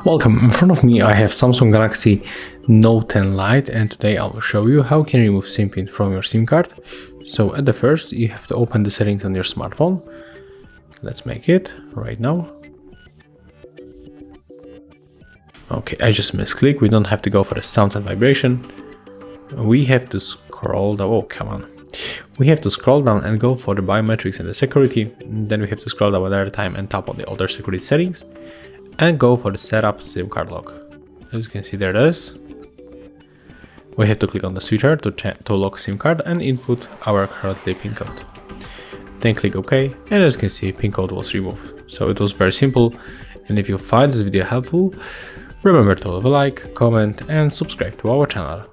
Welcome, in front of me I have Samsung Galaxy Note 10 Lite, and today I will show you how you can remove SIM pin from your SIM card. So at the first you have to open the settings on your smartphone. Let's make it right now. Okay, I just misclicked. We don't have to go for the sound and vibration. We have to scroll down. Oh, come on. We have to scroll down and go for the biometrics and the security. Then we have to scroll down another time and tap on the other security settings and go for the setup SIM card lock. As you can see, there it is. We have to click on the switcher to lock SIM card and input our currently PIN code. Then click OK, and as you can see, PIN code was removed. So it was very simple, and if you find this video helpful, remember to leave a like, comment and subscribe to our channel.